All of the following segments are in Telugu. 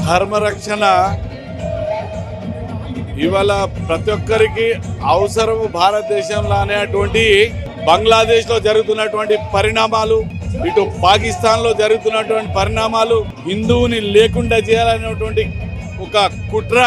ధర్మరక్షణ ఇవాళ ప్రతి ఒక్కరికి అవసరం. భారతదేశంలో అనేటువంటి బంగ్లాదేశ్లో జరుగుతున్నటువంటి పరిణామాలు, ఇటు పాకిస్తాన్లో జరుగుతున్నటువంటి పరిణామాలు, హిందువుని లేకుండా చేయాలనేటువంటి ఒక కుట్ర,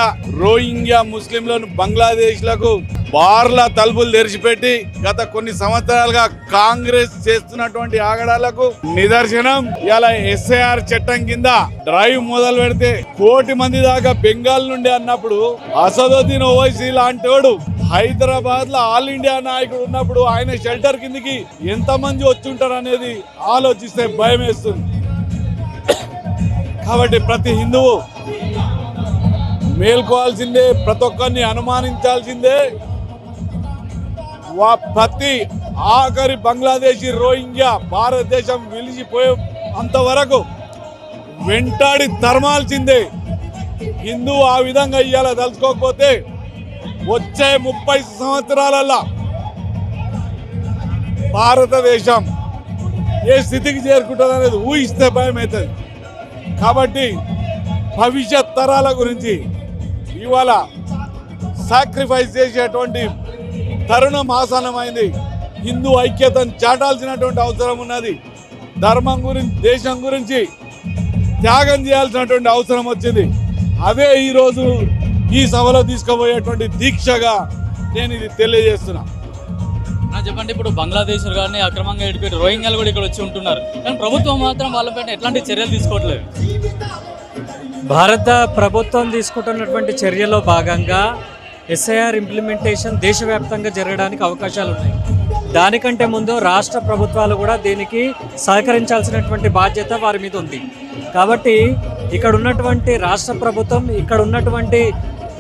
రోహింగ్యా ముస్లింలను బంగ్లాదేశ్లకు బార్ల తలుపులు తెరిచిపెట్టి గత కొన్ని సంవత్సరాలుగా కాంగ్రెస్ చేస్తున్నటువంటి ఆగడాలకు నిదర్శనం. ఇలా ఎస్ఐఆర్ చట్టం కింద డ్రైవ్ మొదలు పెడితే 1 కోటి మంది దాకా బెంగాల్ నుండి అన్నప్పుడు అసదుద్దీన్ ఓవైసీ లాంటి హైదరాబాద్ లో ఆల్ ఇండియా నాయకుడు ఉన్నప్పుడు ఆయన షెల్టర్ కిందికి ఎంత మంది వచ్చుంటారు అనేది ఆలోచిస్తే భయం వేస్తుంది. కాబట్టి ప్రతి హిందువు మేల్కోవాల్సిందే, ప్రతి ఒక్కరిని అనుమానించాల్సిందే. ప్రతి ఆఖరి బంగ్లాదేశీ రోహింగ్యా భారతదేశం విలిచిపోయే అంతవరకు వెంటాడి తరమాల్సిందే. హిందువు ఆ విధంగా ఇయ్యాల తలుచుకోకపోతే వచ్చే 30 సంవత్సరాలలో భారతదేశం ఏ స్థితికి చేరుకుంటుంది అనేది ఊహిస్తే భయం అవుతుంది. కాబట్టి భవిష్యత్ తరాల గురించి ఇవాళ సాక్రిఫైస్ చేసేటువంటి తరుణం ఆసన్నమైంది. హిందూ ఐక్యతను చాటాల్సినటువంటి అవసరం ఉన్నది. ధర్మం గురించి, దేశం గురించి త్యాగం చేయాల్సినటువంటి అవసరం వచ్చింది. అదే ఈరోజు ఈ సభలో తీసుకుపోయేటువంటి దీక్షగా నేను ఇది తెలియజేస్తున్నా. చెప్పండి, ఇప్పుడు బంగ్లాదేశ్ గారిని అక్రమంగా ఎడిపెట్టి రోహింగ్యాలు కూడా ఇక్కడ వచ్చి ఉంటున్నారు, కానీ ప్రభుత్వం మాత్రం వాళ్ళపైన ఎట్లాంటి చర్యలు తీసుకోవట్లేదు. భారత ప్రభుత్వం తీసుకుంటున్నటువంటి చర్యలో భాగంగా ఎస్ఐఆర్ ఇంప్లిమెంటేషన్ దేశవ్యాప్తంగా జరగడానికి అవకాశాలు ఉన్నాయి. దానికంటే ముందు రాష్ట్ర ప్రభుత్వాలు కూడా దీనికి సహకరించాల్సినటువంటి బాధ్యత వారి మీద ఉంది. కాబట్టి ఇక్కడ ఉన్నటువంటి రాష్ట్ర ప్రభుత్వం, ఇక్కడ ఉన్నటువంటి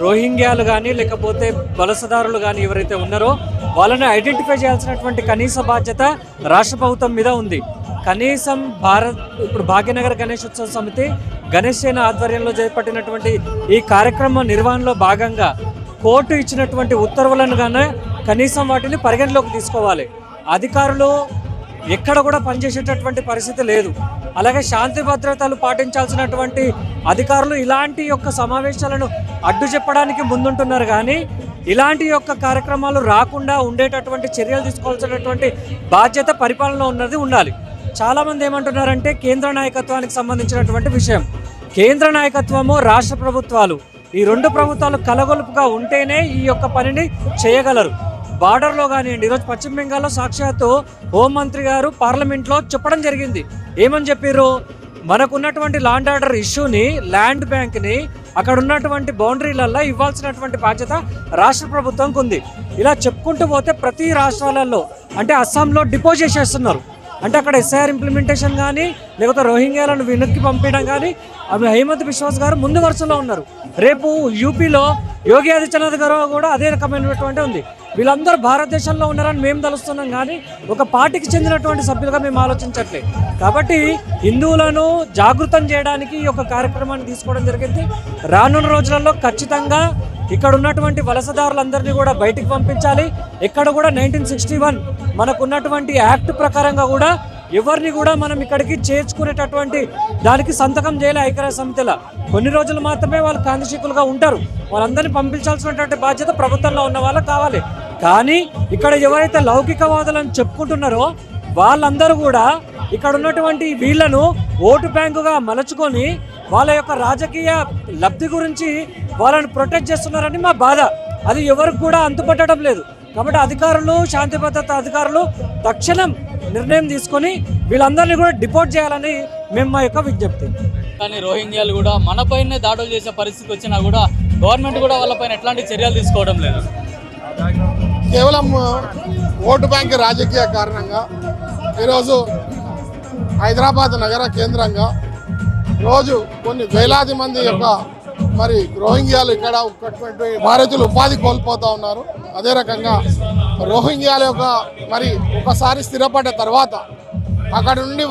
రోహింగ్యాలు కానీ లేకపోతే వలసదారులు కానీ ఎవరైతే ఉన్నారో వాళ్ళని ఐడెంటిఫై చేయాల్సినటువంటి కనీస బాధ్యత రాష్ట్ర ప్రభుత్వం మీద ఉంది. కనీసం ఇప్పుడు భాగ్యనగర్ గణేష్ ఉత్సవ సమితి గణేష్ సేన ఆధ్వర్యంలో చేపట్టినటువంటి ఈ కార్యక్రమం నిర్వహణలో భాగంగా కోర్టు ఇచ్చినటువంటి ఉత్తర్వులను కానీ కనీసం వాటిని పరిగణలోకి తీసుకోవాలి. అధికారులు ఎక్కడ కూడా పనిచేసేటటువంటి పరిస్థితి లేదు. అలాగే శాంతి భద్రతలు పాటించాల్సినటువంటి అధికారులు ఇలాంటి యొక్క సమావేశాలను అడ్డు చెప్పడానికి ముందుంటున్నారు, కానీ ఇలాంటి యొక్క కార్యక్రమాలు రాకుండా ఉండేటటువంటి చర్యలు తీసుకోవాల్సినటువంటి బాధ్యత పరిపాలన ఉండాలి. చాలామంది ఏమంటున్నారంటే కేంద్ర నాయకత్వానికి సంబంధించినటువంటి విషయం. కేంద్ర నాయకత్వము, రాష్ట్ర ప్రభుత్వాలు, ఈ 2 ప్రభుత్వాలు కలగొలుపుగా ఉంటేనే ఈ యొక్క పనిని చేయగలరు. బార్డర్లో కానివ్వండి, ఈరోజు పశ్చిమ బెంగాల్లో సాక్షాత్తు హోంమంత్రి గారు పార్లమెంట్లో చెప్పడం జరిగింది. ఏమని చెప్పారు? మనకున్నటువంటి ల్యాండ్ ఆర్డర్ ఇష్యూని, ల్యాండ్ బ్యాంక్ని అక్కడ ఉన్నటువంటి బౌండరీలలో ఇవ్వాల్సినటువంటి బాధ్యత రాష్ట్ర ప్రభుత్వంకి ఉంది. ఇలా చెప్పుకుంటూ పోతే ప్రతి రాష్ట్రాలలో, అంటే అస్సాంలో డిపోజ్ చేసేస్తున్నారు. అంటే అక్కడ ఎస్ఐఆర్ ఇంప్లిమెంటేషన్ కానీ లేకపోతే రోహింగ్యాలను వెనక్కి పంపించడం కానీ అవి హేమంత్ బిశ్వాస్ గారు ముందు వరుసలో ఉన్నారు. రేపు యూపీలో యోగి ఆదిత్యనాథ్ గారు కూడా అదే రకమైనటువంటి ఉంది. వీళ్ళందరూ భారతదేశంలో ఉన్నారని మేము తలుస్తున్నాం, కానీ ఒక పార్టీకి చెందినటువంటి సభ్యులుగా మేము ఆలోచించట్లేదు. కాబట్టి హిందువులను జాగృతం చేయడానికి ఈ యొక్క కార్యక్రమాన్ని తీసుకోవడం జరిగింది. రానున్న రోజులలో ఖచ్చితంగా ఇక్కడ ఉన్నటువంటి వలసదారులందరినీ కూడా బయటికి పంపించాలి. ఎక్కడ కూడా 1961 మనకున్నటువంటి యాక్ట్ ప్రకారంగా కూడా ఎవరిని కూడా మనం ఇక్కడికి చేర్చుకునేటటువంటి దానికి సంతకం చేయాలి. ఐక్యరాజ్య సమితిలో కొన్ని రోజులు మాత్రమే వాళ్ళు కాంతిశీకులుగా ఉంటారు. వాళ్ళందరినీ పంపించాల్సినటువంటి బాధ్యత ప్రభుత్వంలో ఉన్న వాళ్ళకి కావాలి. కానీ ఇక్కడ ఎవరైతే లౌకికవాదులను చెప్పుకుంటున్నారో వాళ్ళందరూ కూడా ఇక్కడ ఉన్నటువంటి వీళ్లను ఓటు బ్యాంకుగా మలుచుకొని వాళ్ళ యొక్క రాజకీయ లబ్ధి గురించి వాళ్ళని ప్రొటెక్ట్ చేస్తున్నారని మా బాధ. అది ఎవరికి కూడా అంతుపట్టడం లేదు. కాబట్టి అధికారులు, శాంతి భద్రత అధికారులు తక్షణం నిర్ణయం తీసుకొని వీళ్ళందరినీ కూడా డిపోర్ట్ చేయాలని మేము మా యొక్క విజ్ఞప్తి. కానీ రోహింగ్యాలు కూడా మనపైనే దాడులు చేసే పరిస్థితి వచ్చినా కూడా గవర్నమెంట్ కూడా వాళ్ళపైన ఎట్లాంటి చర్యలు తీసుకోవడం లేదు. కేవలం ఓటు బ్యాంక్ రాజకీయ కారణంగా ఈరోజు హైదరాబాద్ నగర కేంద్రంగా రోజు కొన్ని వేలాది మంది యొక్క మరి రోహింగ్యాలు ఇక్కడ భారతీయులు ఉపాధి కోల్పోతూ ఉన్నారు. అదే రకంగా రోహింగ్యాల యొక్క మరి ఒకసారి స్థిరపడ్డ తర్వాత అక్కడ నుండి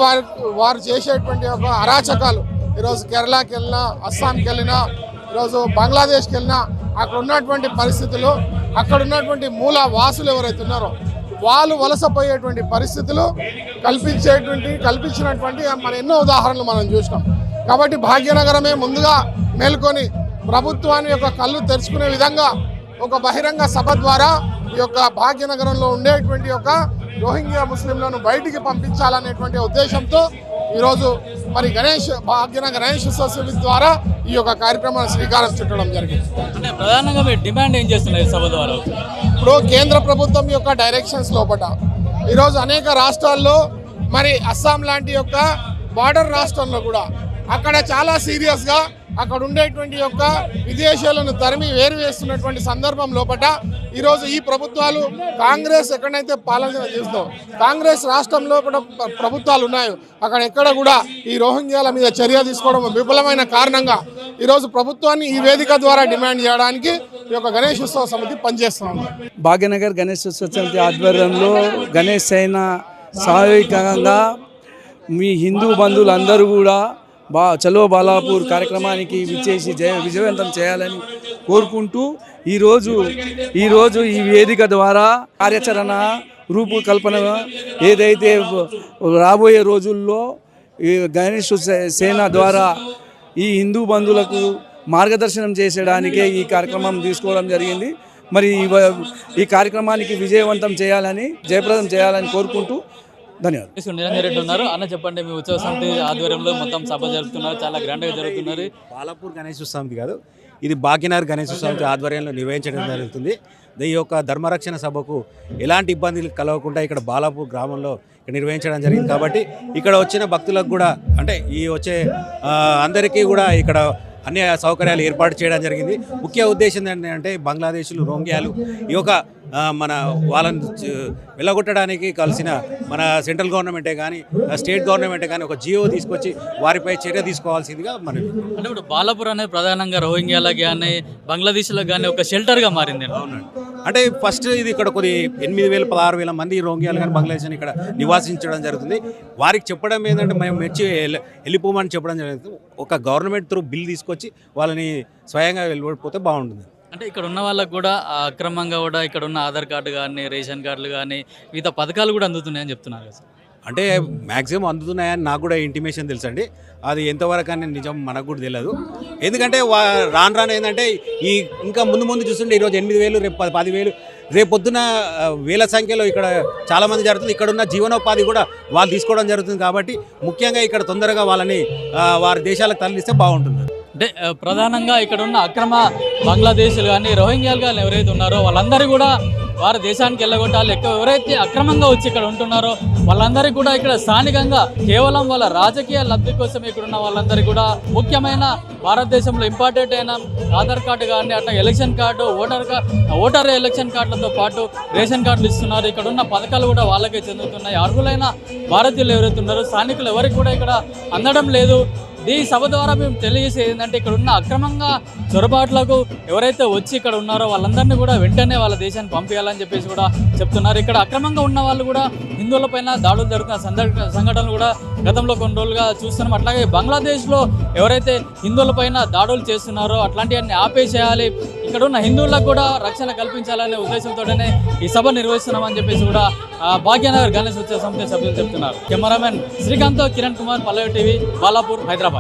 వారు చేసేటువంటి ఒక అరాచకాలు ఈరోజు కేరళకి వెళ్ళినా, అస్సాంకి వెళ్ళినా, ఈరోజు బంగ్లాదేశ్కి వెళ్ళినా అక్కడ ఉన్నటువంటి పరిస్థితులు, అక్కడ ఉన్నటువంటి మూల వాసులు ఎవరైతే ఉన్నారో వాళ్ళు వలసపోయేటువంటి పరిస్థితులు కల్పించినటువంటి మన ఎన్నో ఉదాహరణలు మనం చూసినాం. కాబట్టి భాగ్యనగరమే ముందుగా మేల్కొని ప్రభుత్వాన్ని యొక్క కళ్ళు తెరుచుకునే విధంగా ఒక బహిరంగ సభ ద్వారా ఈ యొక్క భాగ్యనగరంలో ఉండేటువంటి యొక్క రోహింగ్యా ముస్లింలను బయటికి పంపించాలనేటువంటి ఉద్దేశంతో ఈరోజు మరి భాగ్యనగర్ గణేష్ ఉత్సవ ద్వారా ఈ యొక్క కార్యక్రమాన్ని శ్రీకారం చుట్టడం జరిగింది. అంటే ప్రధానంగా మీరు డిమాండ్ ఏం చేస్తున్నారు ఈ సభ ద్వారా? ఇప్పుడు కేంద్ర ప్రభుత్వం యొక్క డైరెక్షన్స్ లోపల ఈరోజు అనేక రాష్ట్రాల్లో మరి అస్సాం లాంటి యొక్క బార్డర్ రాష్ట్రంలో కూడా అక్కడ చాలా సీరియస్గా అక్కడ ఉండేటువంటి యొక్క విదేశాలను తరిమి వేరు వేస్తున్నటువంటి సందర్భం లోపల ఈరోజు ఈ ప్రభుత్వాలు కాంగ్రెస్ ఎక్కడైతే పాలన చేస్తుందో కాంగ్రెస్ రాష్ట్రంలో కూడా ప్రభుత్వాలు ఉన్నాయో అక్కడ ఎక్కడ కూడా ఈ రోహింగ్యాల మీద చర్య తీసుకోవడం విఫలమైన కారణంగా ఈరోజు ప్రభుత్వాన్ని ఈ వేదిక ద్వారా డిమాండ్ చేయడానికి ఈ యొక్క గణేష్ ఉత్సవ సమితి పనిచేస్తూ ఉంది. భాగ్యనగర్ గణేష్ ఉత్సవ సమితి ఆధ్వర్యంలో గణేష్ సేన సామూహికంగా మీ హిందూ బంధువులందరూ కూడా చలో బాలాపూర్ కార్యక్రమానికి విచ్చేసి విజయవంతం చేయాలని కోరుకుంటూ ఈరోజు ఈ వేదిక ద్వారా కార్యాచరణ రూపకల్పన ఏదైతే రాబోయే రోజుల్లో ఈ గణేష్ సేన ద్వారా ఈ హిందూ బంధువులకు మార్గదర్శనం చేసేయడానికే ఈ కార్యక్రమం తీసుకోవడం జరిగింది. మరి ఈ కార్యక్రమానికి విజయవంతం చేయాలని జయప్రదం చేయాలని కోరుకుంటూ ధన్యవాదాలు. నిరంజన్ రెడ్డి ఉన్నారు. అన్న చెప్పండి, మీ ఉత్సవ సమితి ఆధ్వర్యంలో మొత్తం సభ జరుపుతున్నారు, చాలా గ్రాండ్గా జరుగుతున్నారు. బాలాపూర్ గణేష్ సమితి కాదు, ఇది భాగ్యనగర్ గణేష్ సమితి ఆధ్వర్యంలో నిర్వహించడం జరుగుతుంది. ఈ యొక్క ధర్మరక్షణ సభకు ఎలాంటి ఇబ్బందులు కలగకుండా ఇక్కడ బాలాపూర్ గ్రామంలో నిర్వహించడం జరిగింది. కాబట్టి ఇక్కడ వచ్చిన భక్తులకు కూడా అంటే ఈ వచ్చే అందరికీ కూడా ఇక్కడ అన్ని సౌకర్యాలు ఏర్పాటు చేయడం జరిగింది. ముఖ్య ఉద్దేశం ఏంటంటే బంగ్లాదేశ్లు రోహింగ్యాలు ఈ యొక్క మన వాళ్ళని వెళ్ళగొట్టడానికి కలిసిన మన సెంట్రల్ గవర్నమెంటే కానీ స్టేట్ గవర్నమెంటే కానీ ఒక జియో తీసుకొచ్చి వారిపై చర్య తీసుకోవాల్సిందిగా మనం. అంటే ఇప్పుడు బాలాపూర్ అనేది ప్రధానంగా రోహింగ్యాలకు కానీ బంగ్లాదేశ్లకు కానీ ఒక షెల్టర్గా మారింది. అవునండి. అంటే ఫస్ట్ ఇది ఇక్కడ కొద్ది 8,000 16,000 మంది రోహింగ్యాలు కానీ బంగ్లాదేశ్ ఇక్కడ నివాసించడం జరుగుతుంది. వారికి చెప్పడం ఏంటంటే మేము మెచ్చి వెళ్ళిపోమని చెప్పడం జరుగుతుంది. ఒక గవర్నమెంట్ త్రూ బిల్ తీసుకొచ్చి వాళ్ళని స్వయంగా వెళ్ళిపోతే బాగుంటుంది. అంటే ఇక్కడ ఉన్న వాళ్ళకు కూడా అక్రమంగా కూడా ఇక్కడ ఉన్న ఆధార్ కార్డు కానీ రేషన్ కార్డులు కానీ మిగతా పథకాలు కూడా అందుతున్నాయని చెప్తున్నారు కదా. అంటే మ్యాక్సిమం అందుతున్నాయని నాకు కూడా ఇంటిమేషన్ తెలుసండి. అది ఎంతవరకు అని నిజం మనకు కూడా తెలియదు. ఎందుకంటే రాను ఏంటంటే ఈ ఇంకా ముందు చూస్తుంటే ఈరోజు 8,000 రేపు 10,000 రేపు పొద్దున వేల సంఖ్యలో ఇక్కడ చాలామంది జరుగుతుంది. ఇక్కడ ఉన్న జీవనోపాధి కూడా వాళ్ళు తీసుకోవడం జరుగుతుంది. కాబట్టి ముఖ్యంగా ఇక్కడ తొందరగా వాళ్ళని వారి దేశాలకు తరలిస్తే బాగుంటుంది. అంటే ప్రధానంగా ఇక్కడ ఉన్న అక్రమ బంగ్లాదేశీలు కానీ రోహింగ్యాలు కానీ ఎవరైతే ఉన్నారో వాళ్ళందరూ కూడా వారి దేశానికి వెళ్ళగొట్టాలి. ఎవరైతే అక్రమంగా వచ్చి ఇక్కడ ఉంటున్నారో వాళ్ళందరికీ కూడా ఇక్కడ స్థానికంగా కేవలం వాళ్ళ రాజకీయ లబ్ధి కోసం ఇక్కడ ఉన్న వాళ్ళందరికీ కూడా ముఖ్యమైన భారతదేశంలో ఇంపార్టెంట్ అయిన ఆధార్ కార్డు కానీ అట్లా ఎలక్షన్ కార్డు ఓటర్ ఎలక్షన్ కార్డులతో పాటు రేషన్ కార్డులు ఇస్తున్నారు. ఇక్కడ ఉన్న పథకాలు కూడా వాళ్ళకే చెందుతున్నాయి. అర్హులైన భారతీయులు ఎవరైతే ఉన్నారో స్థానికులు ఎవరికి కూడా ఇక్కడ అందడం లేదు. ఈ సభ ద్వారా మేము తెలియజేసేది ఏంటంటే ఇక్కడ ఉన్న అక్రమంగా చొరబాట్లకు ఎవరైతే వచ్చి ఇక్కడ ఉన్నారో వాళ్ళందరినీ కూడా వెంటనే వాళ్ళ దేశాన్ని పంపించాలని చెప్పేసి కూడా చెప్తున్నారు. ఇక్కడ అక్రమంగా ఉన్న వాళ్ళు కూడా హిందువులపైన దాడులు జరుగుతున్న సంఘటనలు కూడా గతంలో కొన్ని రోజులుగా చూస్తున్నాం. అట్లాగే బంగ్లాదేశ్లో ఎవరైతే హిందువులపైన దాడులు చేస్తున్నారో అట్లాంటివన్నీ ఆపేసేయాలి, ఇక్కడ ఉన్న హిందువులకు కూడా రక్షణ కల్పించాలనే ఉద్దేశంతోనే ఈ సభ నిర్వహిస్తున్నామని చెప్పేసి కూడా భాగ్యనగర్ గణేష్ ఉత్సవ సమితి సభ్యులు చెప్తున్నారు. కెమెరామెన్ శ్రీకాంత్, కిరణ్ కుమార్, పల్లవి టీవీ, బాలాపూర్, హైదరాబాద్.